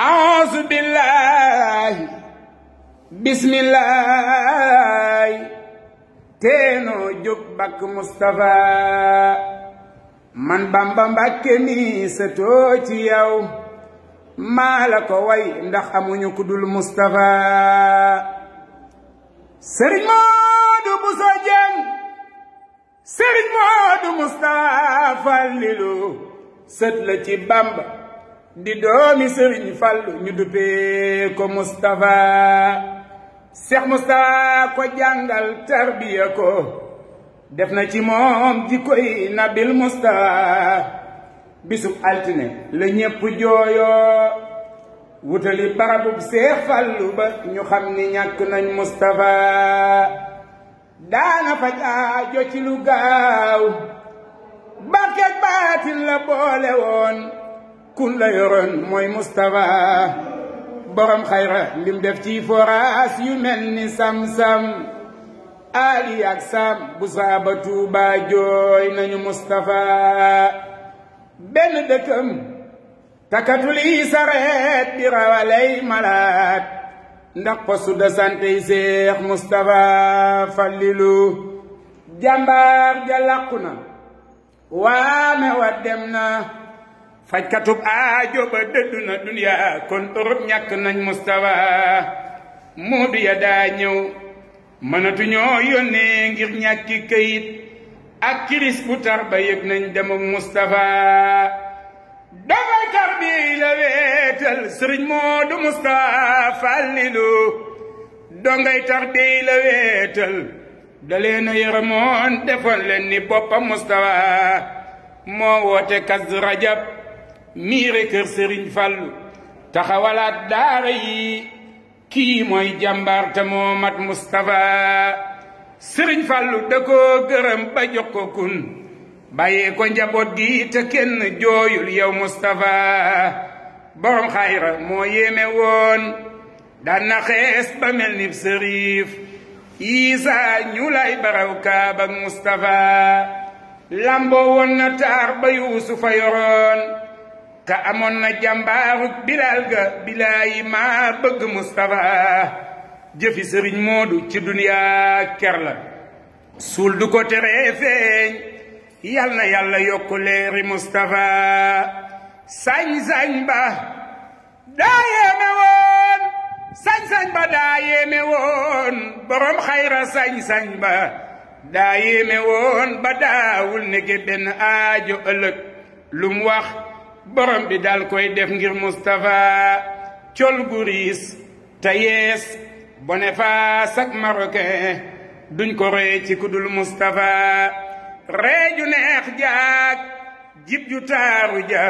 أعوذ بالله بسم الله teeno jóg bakk Mustafa man Bamba Mbàkke mi sëtoo ci yow maa la ko way ndax amuñu ku dul Mustafa Sëriñ Moodu Buso Jeng Sëriñ Moodu Mustafa Fallilu sët la ci Bamba di doomi Sëriñ Fallu ñu duppee ko Mustafa Seex Mustafa ko jàngal tarbiya ko def na ci moom ji koy nabil Mustafa bisub altine la ñépp jooyoo wutali barabub Seex Fallu ba ñu xam ni ñàkk nañ Mustafa daana faj aajo ci lu gaaw barkeek baatin la boole woon kun la yoroon mooy Mustafa borom xayra lim def ci foraas yu mel ni sam-sam ali ak sam bu saaba Tuuba jooy nañu Mustafa benn dëkkam takatuli sareet di rawaley malaat ndax poste de santé yi Seex Mustafa Fallilu jàmbaar ja làqu na waame wa dem na fajkatub aajo ba dëddu na duniya kon Europe ñàkk nañ Mustafa Moodu ya daa ñëw mënatuñoo yónnee ngir ñàkki këyit ak kiris bu tar ba yëg nañ demuk Mustafa dafay tar bi la weetal Sëriñ Moodu Mustafa Fallilu dongay tar bi la weetal da leen a yërëmoon defoon leen ni boppam Mustafa moo woote Kazu Rajab miire kër Sëriñ Fallu taxawalaat daara yi kii mooy jàmbaar te moo mat Mustafa Sëriñ Fallu da koo gërëm ba jox ko kun bàyyee ko njaboot gi te kenn jooyul yow Mustafa borom xayra moo yéeme woon daan na xees ba mel ni sëriif Isaa ñu lay baraw kaab ak Mustafa lamboo woon na taar ba Yuusufa yoroon ka amoon na jàmbaaruk Bilaal ga bilaayi maa bëgg Mustafa jëfi Sëriñ Moodu ci duniyaa ker la suul du ko teree feeñ yal na yàlla yokku leeri Mustafa sañ-sañ ba daa yéeme woon sañ-sañ ba daa yéeme woon borom xayra sañ-sañ ba daa yéeme woon ba daawul nege benn aajo ëllëg lum wax borom bi daal koy def ngir Mustafa col gu riis te yees Boniface ak marocain duñ ko roye ci kudul Mustafa reeju neex jaag jib ju taaru ja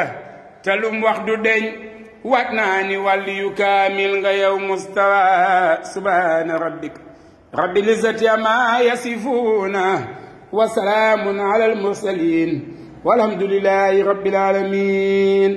te lum wax du deñ wat naa ni wàlli yu kaamil nga yow Mustafa subhaana rabbika rabbil izzati amma yasifuuna wa salaamun ala al mursalin walhamdulillahi rabbil alamin